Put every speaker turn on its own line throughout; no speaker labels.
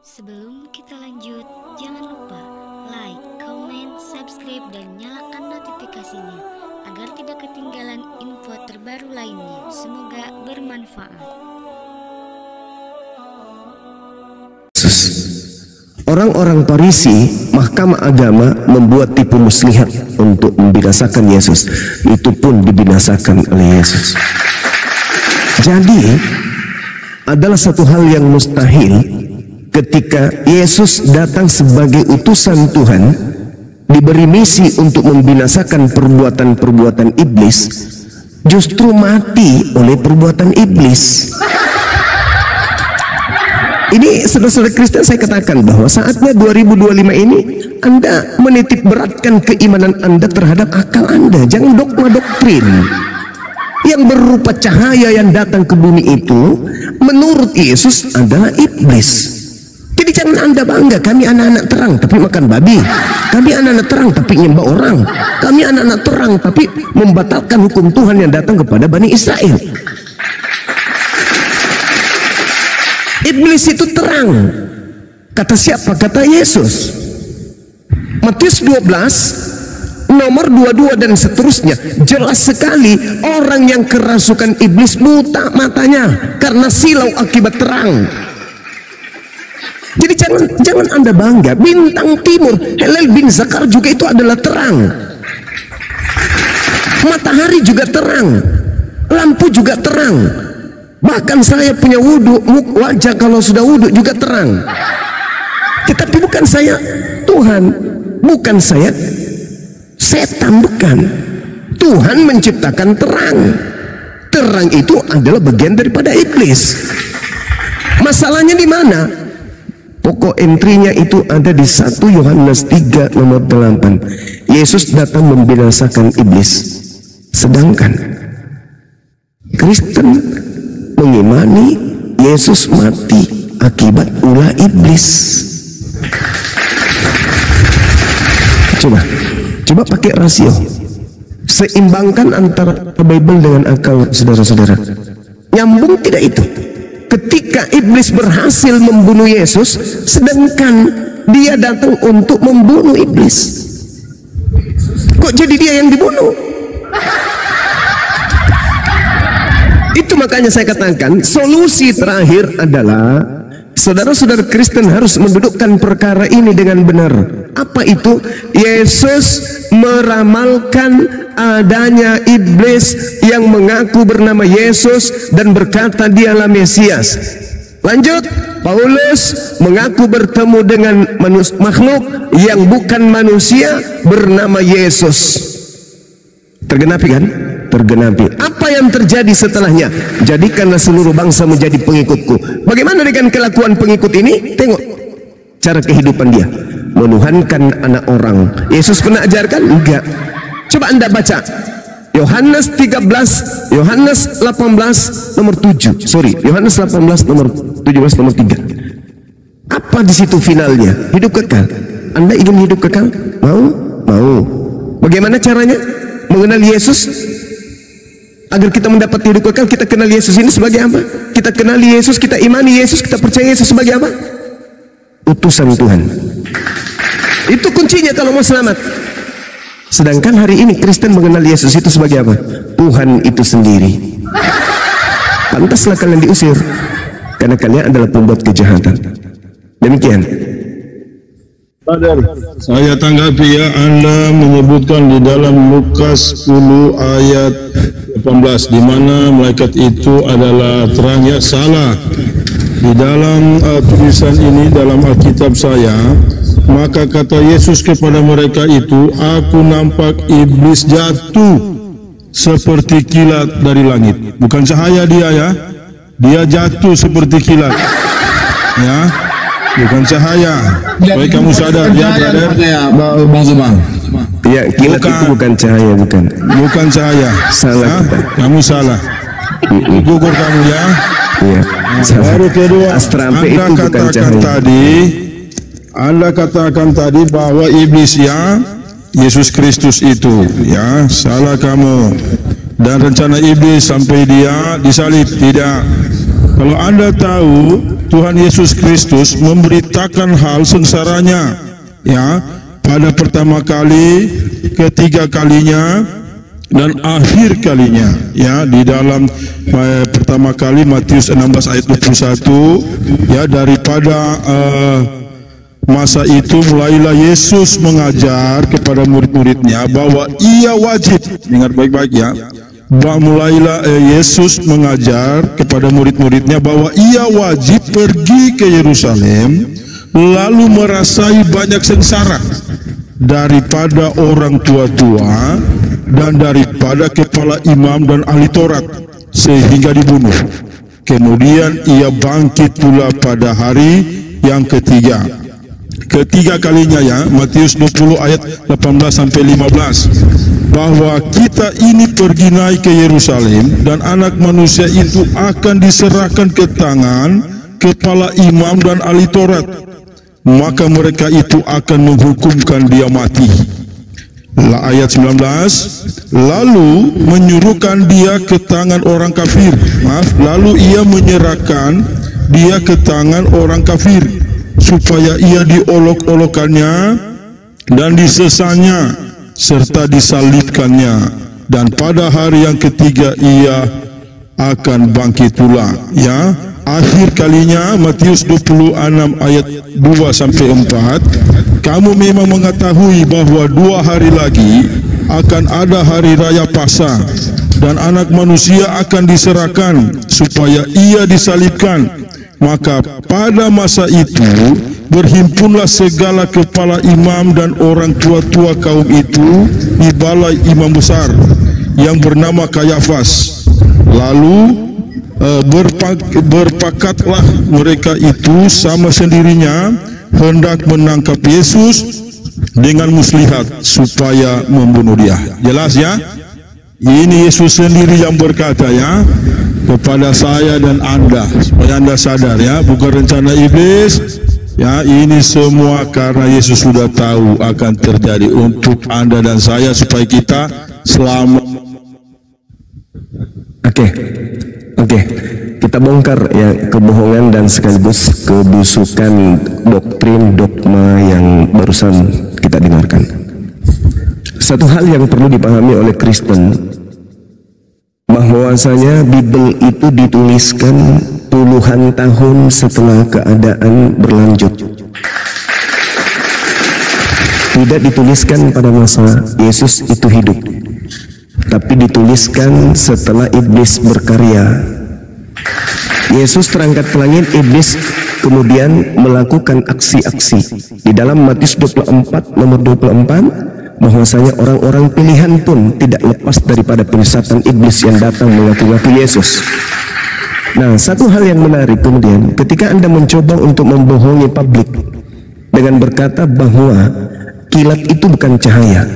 Sebelum kita lanjut, jangan lupa like, comment, subscribe, dan nyalakan notifikasinya agar tidak ketinggalan info terbaru lainnya. Semoga bermanfaat.
Orang-orang Farisi, mahkamah agama, membuat tipu muslihat untuk membinasakan Yesus. Itu pun dibinasakan oleh Yesus. Jadi, adalah satu hal yang mustahil ketika Yesus datang sebagai utusan Tuhan, diberi misi untuk membinasakan perbuatan-perbuatan iblis, justru mati oleh perbuatan iblis. Ini saudara-saudara Kristen, saya katakan bahwa saatnya 2025 ini Anda menitip beratkan keimanan Anda terhadap akal Anda. Jangan dogma doktrin yang berupa cahaya yang datang ke bumi itu menurut Yesus adalah iblis. Jadi jangan Anda bangga, kami anak-anak terang tapi makan babi, kami anak-anak terang tapi nyembah orang, kami anak-anak terang tapi membatalkan hukum Tuhan yang datang kepada Bani Israel. Iblis itu terang. Kata siapa? Kata Yesus. Matius 12 nomor 22 dan seterusnya, jelas sekali orang yang kerasukan iblis buta matanya karena silau akibat terang. Jadi jangan Anda bangga. Bintang timur Helel bin Zakar juga itu adalah terang. Matahari juga terang, lampu juga terang. Bahkan saya punya wudhu, wajah kalau sudah wudhu juga terang. Tetapi bukan saya Tuhan, bukan saya setan, bukan. Tuhan menciptakan terang. Terang itu adalah bagian daripada iblis. Masalahnya di mana? Pokok entrinya itu ada di 1 Yohanes 3 nomor 8. Yesus datang membinasakan iblis. Sedangkan Kristen mengimani Yesus mati akibat ulah iblis. Coba pakai rasio, seimbangkan antara Bible dengan akal saudara-saudara. Nyambung tidak itu? Ketika iblis berhasil membunuh Yesus, sedangkan dia datang untuk membunuh iblis, kok jadi dia yang dibunuh? Itu makanya saya katakan solusi terakhir adalah saudara-saudara Kristen harus mendudukkan perkara ini dengan benar. Apa itu? Yesus meramalkan adanya iblis yang mengaku bernama Yesus dan berkata dialah Mesias. Lanjut, Paulus mengaku bertemu dengan makhluk yang bukan manusia bernama Yesus. Tergenapi kan? Tergenapi. Apa yang terjadi setelahnya? Jadikanlah seluruh bangsa menjadi pengikutku. Bagaimana dengan kelakuan pengikut ini? Tengok cara kehidupan dia. Menuhankan anak orang. Yesus pernah ajarkan? Enggak. Coba Anda baca Yohanes 13, Yohanes 18 nomor 7. Yohanes 18 nomor 17 nomor 3. Apa di situ finalnya? Hidup kekal. Anda ingin hidup kekal? Mau? Mau. Bagaimana caranya mengenal Yesus? Agar kita mendapat hidup kekal, kita kenal Yesus ini sebagai apa? Kita kenali Yesus, kita imani Yesus, kita percaya Yesus sebagai apa? Utusan Tuhan. Itu kuncinya kalau mau selamat. Sedangkan hari ini Kristen mengenal Yesus itu sebagai apa? Tuhan itu sendiri. Pantaslah kalian diusir, karena kalian adalah pembuat kejahatan. Demikian.
Saya tanggapi ya, Anda menyebutkan di dalam Lukas 10 ayat 18 di mana malaikat itu adalah terang. Ya, salah. Di dalam tulisan ini dalam Alkitab saya, maka kata Yesus kepada mereka itu, aku nampak iblis jatuh seperti kilat dari langit. Bukan cahaya dia ya, dia jatuh seperti kilat. Ya, bukan cahaya. Baik kamu sadar ya, brother.
Bang Zubang.
Ya, kilat itu bukan cahaya, bukan.
Bukan cahaya.
Salah.
Kamu salah. Gugur kamu ya.
Iya.
Baru kedua, Anda katakan tadi bahwa iblis ya Yesus Kristus itu, ya salah kamu. Dan rencana iblis sampai dia disalib, tidak. Kalau Anda tahu Tuhan Yesus Kristus memberitakan hal sengsaranya, ya, pada pertama kali, ketiga kalinya, dan akhir kalinya, ya, di dalam pertama kali Matius 16 ayat 21, ya, daripada masa itu mulailah Yesus mengajar kepada murid-muridnya bahwa ia wajib, dengar baik-baik ya, mulailah Yesus mengajar kepada murid-muridnya bahwa ia wajib pergi ke Yerusalem lalu merasai banyak sengsara daripada orang tua-tua dan daripada kepala imam dan ahli Taurat sehingga dibunuh. Kemudian ia bangkit pula pada hari yang ketiga. Ketiga kalinya, ya, Matius 20 ayat 18 sampai 15, bahwa kita ini pergi naik ke Yerusalem dan anak manusia itu akan diserahkan ke tangan kepala imam dan ahli Taurat, maka mereka itu akan menghukumkan dia mati. Ayat 19, lalu menyuruhkan dia ke tangan orang kafir, lalu ia menyerahkan dia ke tangan orang kafir supaya ia diolok-olokannya dan disesanya serta disalibkannya, dan pada hari yang ketiga ia akan bangkit pula, ya. Akhir kalinya Matius 26 ayat 2 sampai 4, kamu memang mengetahui bahwa 2 hari lagi akan ada hari raya Paskah dan anak manusia akan diserahkan supaya ia disalibkan. Maka pada masa itu berhimpunlah segala kepala imam dan orang tua-tua kaum itu di balai imam besar yang bernama Kayafas. Lalu berpakatlah mereka itu sama sendirinya hendak menangkap Yesus dengan muslihat supaya membunuh dia. Jelas ya? Ini Yesus sendiri yang berkata, ya, kepada saya dan Anda, supaya Anda sadar, ya, bukan rencana iblis, ya, ini semua karena Yesus sudah tahu akan terjadi untuk Anda dan saya supaya kita selamat. Oke, kita bongkar, ya, kebohongan dan sekaligus kebusukan doktrin dogma yang barusan kita dengarkan. Satu hal yang perlu dipahami oleh Kristen, bahwasanya Bible itu dituliskan puluhan tahun setelah keadaan berlanjut. Tidak dituliskan pada masa Yesus itu hidup, tapi dituliskan setelah iblis berkarya. Yesus terangkat ke langit, iblis kemudian melakukan aksi-aksi. Di dalam Matius 24 nomor 24, bahwasanya orang-orang pilihan pun tidak lepas daripada penyesatan iblis yang datang mengaku-ngaku Yesus. Nah, satu hal yang menarik kemudian, ketika Anda mencoba untuk membohongi publik dengan berkata bahwa kilat itu bukan cahaya.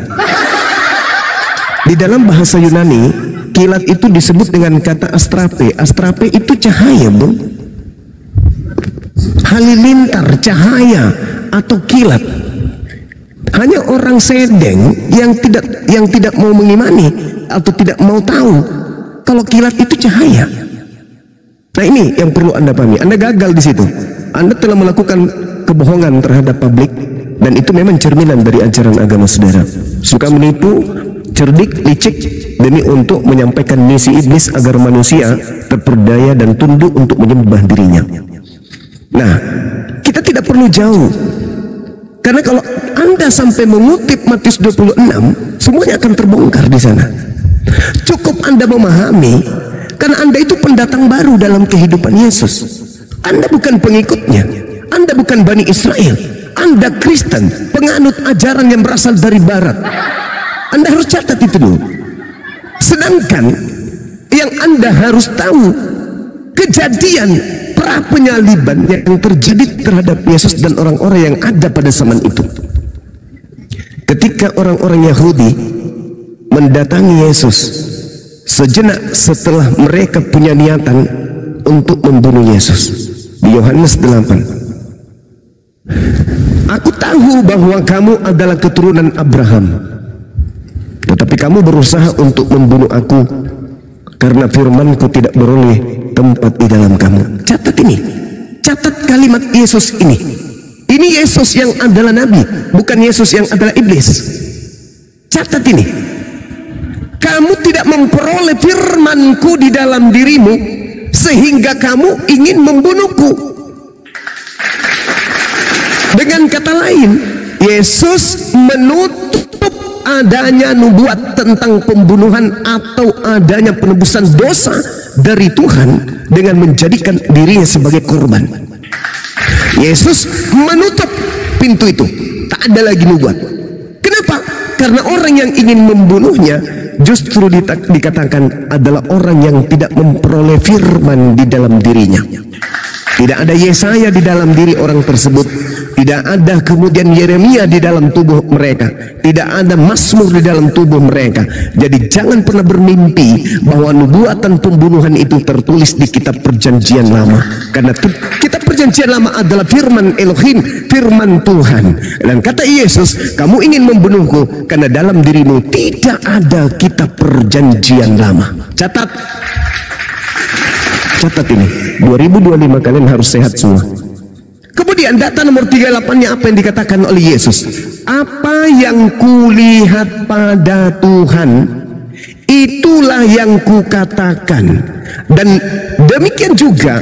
Di dalam bahasa Yunani, kilat itu disebut dengan kata astrape. Astrape itu cahaya, Bung. Halilintar, cahaya atau kilat. Hanya orang sedeng yang tidak mau mengimani atau tidak mau tahu kalau kilat itu cahaya. Nah, ini yang perlu Anda pahami. Anda gagal di situ. Anda telah melakukan kebohongan terhadap publik, dan itu memang cerminan dari ajaran agama saudara. Suka menipu, cerdik, licik demi untuk menyampaikan misi iblis agar manusia terperdaya dan tunduk untuk menyembah dirinya. Nah, kita tidak perlu jauh, karena kalau Anda sampai mengutip Matius 26, semuanya akan terbongkar di sana. Cukup Anda memahami, karena Anda itu pendatang baru dalam kehidupan Yesus. Anda bukan pengikutnya, Anda bukan Bani Israel, Anda Kristen, penganut ajaran yang berasal dari Barat. Anda harus catat itu dulu. Sedangkan yang Anda harus tahu, kejadian pra penyaliban yang terjadi terhadap Yesus dan orang-orang yang ada pada zaman itu. Ketika orang-orang Yahudi mendatangi Yesus sejenak setelah mereka punya niatan untuk membunuh Yesus. Di Yohanes 8, aku tahu bahwa kamu adalah keturunan Abraham, tetapi kamu berusaha untuk membunuh aku,
karena firmanku tidak beroleh tempat di dalam kamu. Catat ini, catat kalimat Yesus ini. Ini Yesus yang adalah nabi, bukan Yesus yang adalah iblis. Catat ini. Kamu tidak memperoleh firmanku di dalam dirimu sehingga kamu ingin membunuhku. Dengan kata lain, Yesus menutup adanya nubuat tentang pembunuhan atau adanya penebusan dosa dari Tuhan dengan menjadikan dirinya sebagai korban. Yesus menutup pintu itu, tak ada lagi nubuat. Kenapa? Karena orang yang ingin membunuhnya justru dikatakan adalah orang yang tidak memperoleh firman di dalam dirinya. Tidak ada Yesaya di dalam diri orang tersebut. Tidak ada kemudian Yeremia di dalam tubuh mereka. Tidak ada Mazmur di dalam tubuh mereka. Jadi jangan pernah bermimpi bahwa nubuatan pembunuhan itu tertulis di kitab perjanjian lama. Karena kitab perjanjian lama adalah firman Elohim, firman Tuhan. Dan kata Yesus, kamu ingin membunuhku karena dalam dirimu tidak ada kitab perjanjian lama. Catat. Catat ini, 2025 kalian harus sehat semua. Kemudian data nomor 38-nya apa yang dikatakan oleh Yesus? Apa yang kulihat pada Tuhan, itulah yang kukatakan. Dan demikian juga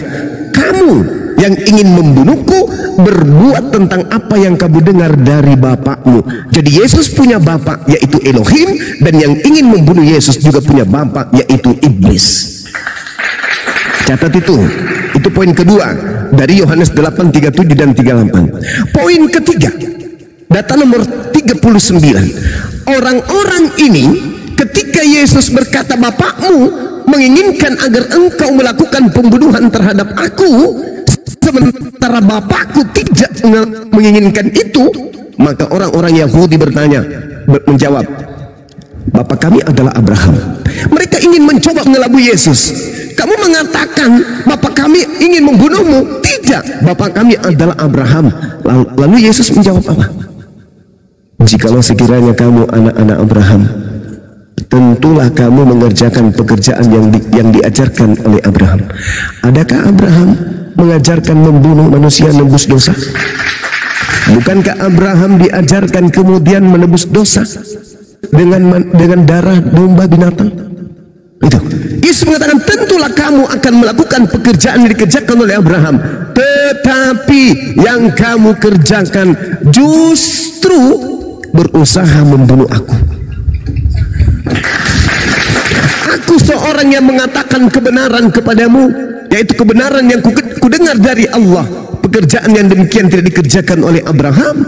kamu yang ingin membunuhku berbuat tentang apa yang kamu dengar dari bapakmu. Jadi Yesus punya bapak yaitu Elohim, dan yang ingin membunuh Yesus juga punya bapak yaitu iblis. Catat itu poin kedua dari Yohanes 8:37 dan 38. Poin ketiga, data nomor 39. Orang-orang ini ketika Yesus berkata bapakmu menginginkan agar engkau melakukan pembunuhan terhadap aku, sementara bapakku tidak menginginkan itu, maka orang-orang Yahudi menjawab, bapak kami adalah Abraham. Mereka ingin mencoba mengelabui Yesus. Kamu mengatakan bapak kami ingin membunuhmu. Tidak, bapak kami adalah Abraham. Lalu Yesus menjawab apa? Jikalau sekiranya kamu anak-anak Abraham, tentulah kamu mengerjakan pekerjaan yang diajarkan oleh Abraham. Adakah Abraham mengajarkan membunuh manusia menebus dosa? Bukankah Abraham diajarkan kemudian menebus dosa dengan darah domba binatang? Itu Yesus mengatakan tentulah kamu akan melakukan pekerjaan yang dikerjakan oleh Abraham, tetapi yang kamu kerjakan justru berusaha membunuh aku. Aku seorang yang mengatakan kebenaran kepadamu, yaitu kebenaran yang kudengar dari Allah. Pekerjaan yang demikian tidak dikerjakan oleh Abraham.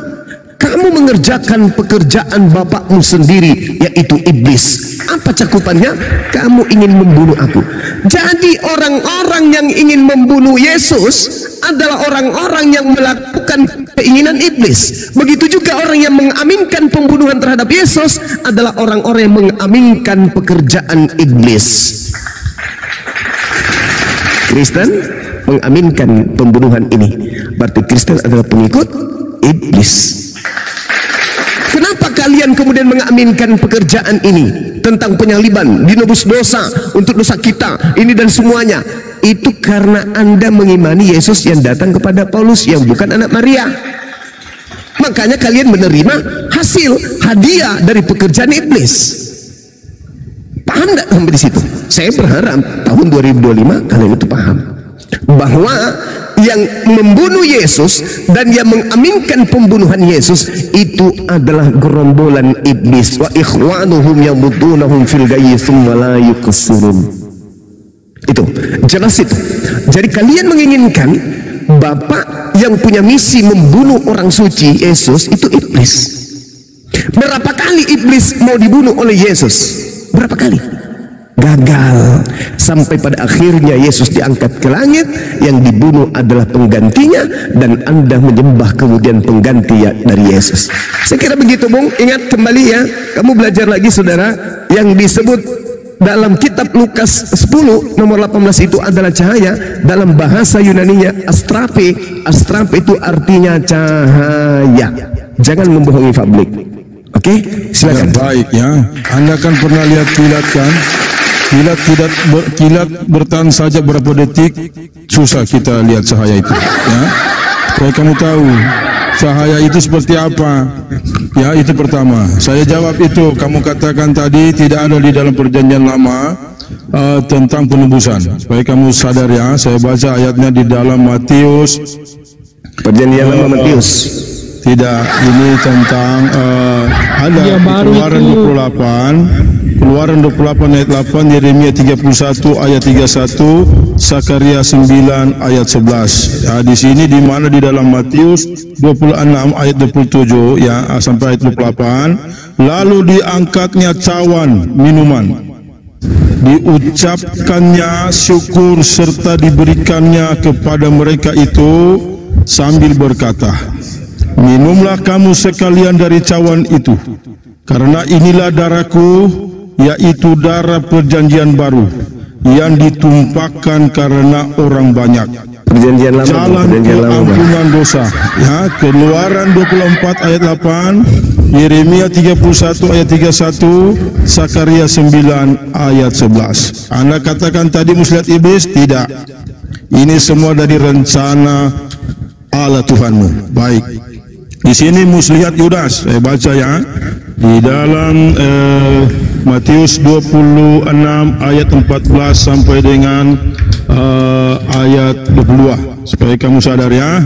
Kamu mengerjakan pekerjaan bapakmu sendiri, yaitu iblis. Apa cakupannya? Kamu ingin membunuh aku. Jadi orang-orang yang ingin membunuh Yesus adalah orang-orang yang melakukan keinginan iblis. Begitu juga orang yang mengaminkan pembunuhan terhadap Yesus adalah orang-orang yang mengaminkan pekerjaan iblis. Kristen mengaminkan pembunuhan ini, berarti Kristen adalah pengikut iblis. Kenapa kalian kemudian mengaminkan pekerjaan ini tentang penyaliban, dinebus dosa untuk dosa kita, ini dan semuanya? Itu karena Anda mengimani Yesus yang datang kepada Paulus yang bukan anak Maria. Makanya kalian menerima hasil hadiah dari pekerjaan iblis. Paham tidak sampai di situ? Saya berharap tahun 2025 kalian itu paham bahwa yang membunuh Yesus dan yang mengaminkan pembunuhan Yesus itu adalah gerombolan iblis. Wa ikhwanuhum yamudunahum fil ghayyi tsumma la yuqsirun. Itu jelas itu. Jadi kalian menginginkan bapak yang punya misi membunuh orang suci Yesus itu iblis. Berapa kali iblis mau dibunuh oleh Yesus? Berapa kali? Gagal, sampai pada akhirnya Yesus diangkat ke langit, yang dibunuh adalah penggantinya, dan Anda menyembah kemudian pengganti dari Yesus. Saya kira begitu, Bung. Ingat kembali ya, kamu belajar lagi saudara, yang disebut dalam kitab Lukas 10 nomor 18 itu adalah cahaya. Dalam bahasa Yunaninya astrape. Astrape itu artinya cahaya. Jangan membohongi publik. Oke, silakan.
Ya, baik ya. Anda kan pernah lihat kilat kan? Kilat bertahan saja berapa detik, susah kita lihat cahaya itu, ya. Supaya kamu tahu cahaya itu seperti apa, ya. Itu pertama. Saya jawab itu. Kamu katakan tadi tidak ada di dalam perjanjian lama tentang penebusan. Supaya kamu sadar, ya. Saya baca ayatnya di dalam Matius.
Perjanjian lama Matius.
Tidak, ini tentang ada di Keluaran 28 ayat 8, Yeremia 31 ayat 31, Sakaria 9 ayat 11. Ya, di sini di mana di dalam Matius 26 ayat 27, ya, sampai ayat 28, lalu diangkatnya cawan minuman, diucapkannya syukur serta diberikannya kepada mereka itu sambil berkata, minumlah kamu sekalian dari cawan itu, karena inilah darahku, yaitu darah perjanjian baru yang ditumpahkan karena orang banyak.
Perjanjian lama.
Jalan ampunan dosa. Ya, Keluaran 24 ayat 8, Yeremia 31 ayat 31, Sakaria 9 ayat 11. Anda katakan tadi muslihat iblis? Tidak. Ini semua dari rencana Allah Tuhanmu. Baik. Di sini muslihat Yudas, saya baca, ya, di dalam Matius 26 ayat 14 sampai dengan ayat 22, supaya kamu sadar, ya.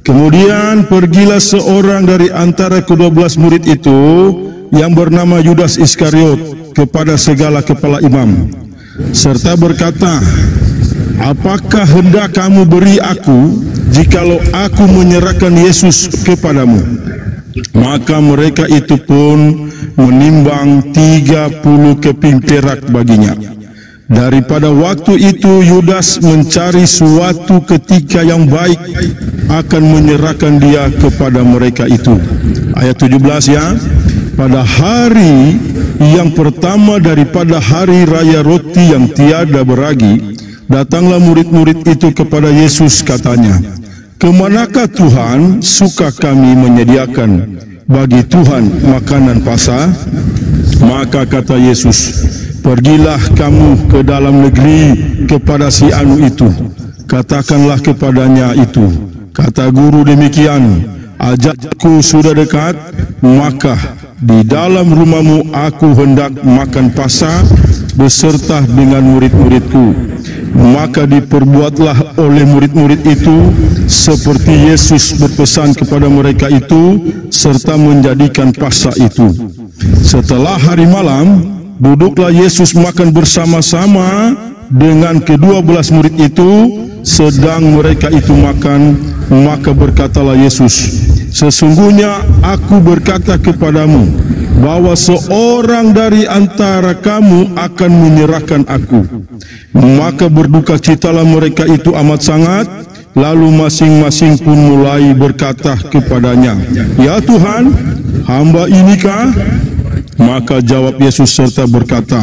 Kemudian pergilah seorang dari antara ke-12 murid itu yang bernama Yudas Iskariot kepada segala kepala imam, serta berkata, apakah hendak kamu beri aku jikalau aku menyerahkan Yesus kepadamu? Maka mereka itu pun menimbang 30 keping perak baginya. Daripada waktu itu Yudas mencari suatu ketika yang baik akan menyerahkan dia kepada mereka itu. Ayat 17, ya. Pada hari yang pertama daripada hari raya roti yang tiada beragi, datanglah murid-murid itu kepada Yesus, katanya, kemanakah Tuhan suka kami menyediakan bagi Tuhan makanan Paskah? Maka kata Yesus, pergilah kamu ke dalam negeri kepada si anu itu, katakanlah kepadanya itu, kata guru demikian, ajakku sudah dekat, maka di dalam rumahmu aku hendak makan Paskah beserta dengan murid-muridku. Maka diperbuatlah oleh murid-murid itu seperti Yesus berpesan kepada mereka itu, serta menjadikan Paskah itu. Setelah hari malam, duduklah Yesus makan bersama-sama dengan ke-12 murid itu. Sedang mereka itu makan, maka berkatalah Yesus, sesungguhnya aku berkata kepadamu, bahwa seorang dari antara kamu akan menyerahkan aku. Maka berdukacitalah mereka itu amat sangat. Lalu masing-masing pun mulai berkata kepadanya, ya Tuhan, hamba inikah? Maka jawab Yesus serta berkata,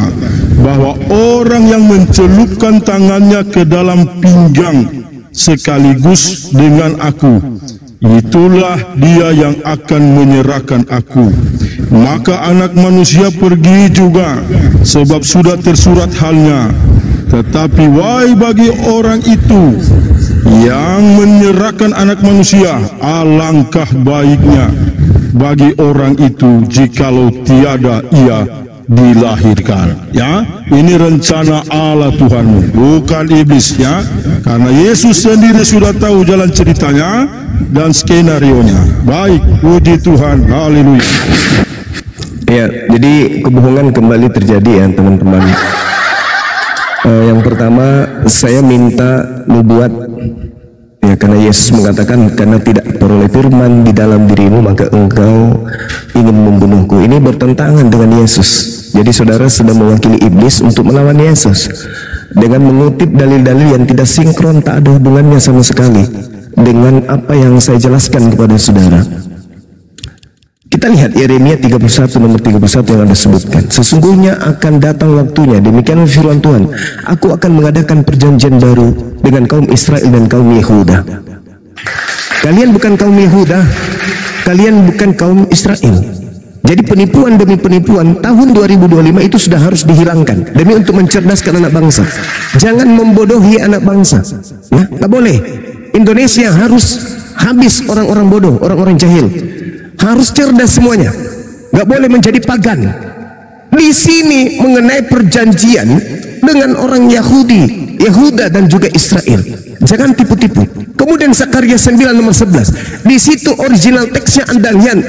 bahwa orang yang mencelupkan tangannya ke dalam pinggang sekaligus dengan aku, itulah dia yang akan menyerahkan aku. Maka anak manusia pergi juga, sebab sudah tersurat halnya. Tetapi wahai bagi orang itu yang menyerahkan anak manusia, alangkah baiknya bagi orang itu jikalau tiada ia dilahirkan. Ya, ini rencana Allah Tuhanmu, bukan iblis, ya. Karena Yesus sendiri sudah tahu jalan ceritanya dan skenarionya. Baik, puji Tuhan, haleluya.
Ya, jadi kebohongan kembali terjadi, ya teman-teman. Yang pertama, saya minta nubuat, ya, karena Yesus mengatakan, karena tidak peroleh firman di dalam dirimu maka engkau ingin membunuhku. Ini bertentangan dengan Yesus. Jadi saudara sedang mewakili iblis untuk melawan Yesus dengan mengutip dalil-dalil yang tidak sinkron, tak ada hubungannya sama sekali dengan apa yang saya jelaskan kepada saudara. Kita lihat Yeremia 31 nomor 31 yang Anda sebutkan. Sesungguhnya akan datang waktunya, demikian firman Tuhan, aku akan mengadakan perjanjian baru dengan kaum Israel dan kaum Yehuda. Kalian bukan kaum Yehuda, kalian bukan kaum Israel. Jadi penipuan demi penipuan tahun 2025 itu sudah harus dihilangkan demi untuk mencerdaskan anak bangsa. Jangan membodohi anak bangsa. Ya, nggak boleh. Indonesia harus habis orang-orang bodoh, orang-orang jahil. Harus cerdas semuanya. Nggak boleh menjadi pagan. Di sini mengenai perjanjian dengan orang Yahudi, Yehuda dan juga Israel. Jangan tipu-tipu. Kemudian Zakaria 9 nomor 11. Di situ original teksnya Anda lihat.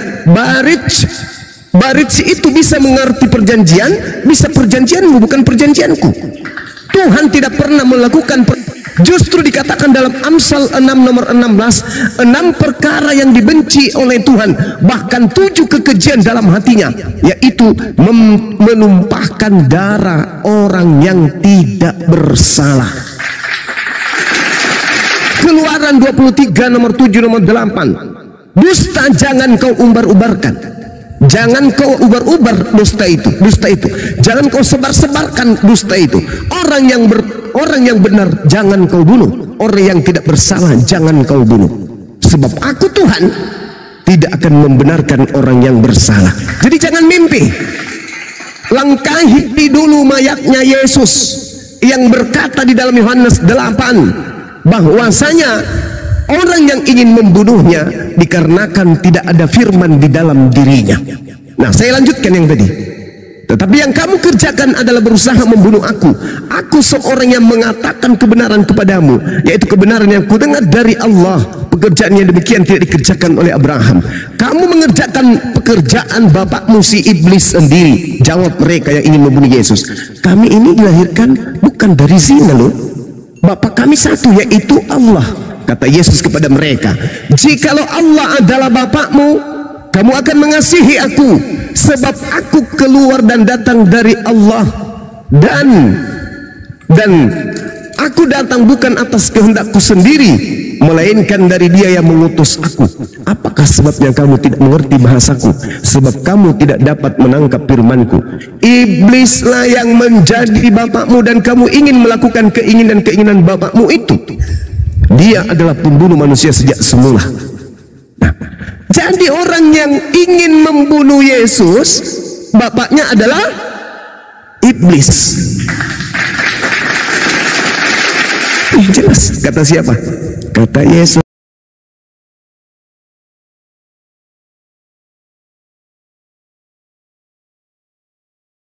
Barij itu bisa mengerti perjanjian, bisa perjanjianmu bukan perjanjianku. Tuhan tidak pernah melakukan justru dikatakan dalam Amsal 6 nomor 16, 6 perkara yang dibenci oleh Tuhan, bahkan 7 kekejian dalam hatinya, yaitu menumpahkan darah orang yang tidak bersalah. Keluaran 23 nomor 7 nomor 8. Dusta jangan kau umbar-ubarkan. Jangan kau ubar-ubar dusta itu. Jangan kau sebar-sebarkan dusta itu. Orang yang benar jangan kau bunuh. Orang yang tidak bersalah jangan kau bunuh. Sebab aku Tuhan tidak akan membenarkan orang yang bersalah. Jadi jangan mimpi. Langkahi dulu mayatnya Yesus yang berkata di dalam Yohanes 8 bahwasanya orang yang ingin membunuhnya dikarenakan tidak ada firman di dalam dirinya. Nah, saya lanjutkan yang tadi. Tetapi yang kamu kerjakan adalah berusaha membunuh aku. Aku seorang yang mengatakan kebenaran kepadamu, yaitu kebenaran yang kudengar dari Allah. Pekerjaan yang demikian tidak dikerjakan oleh Abraham. Kamu mengerjakan pekerjaan bapakmu si iblis sendiri. Jawab mereka yang ingin membunuh Yesus. Kami ini dilahirkan bukan dari zina loh. Bapak kami satu, yaitu Allah. Kata Yesus kepada mereka, jikalau Allah adalah Bapakmu, kamu akan mengasihi aku, sebab aku keluar dan datang dari Allah, dan aku datang bukan atas kehendakku sendiri, melainkan dari Dia yang mengutus aku. Apakah sebabnya kamu tidak mengerti bahasaku? Sebab kamu tidak dapat menangkap firmanku. Iblislah yang menjadi bapakmu dan kamu ingin melakukan keinginan bapakmu itu. Dia adalah pembunuh manusia sejak semula. Nah, jadi orang yang ingin membunuh Yesus, bapaknya adalah iblis. Jelas, kata siapa? Kata Yesus.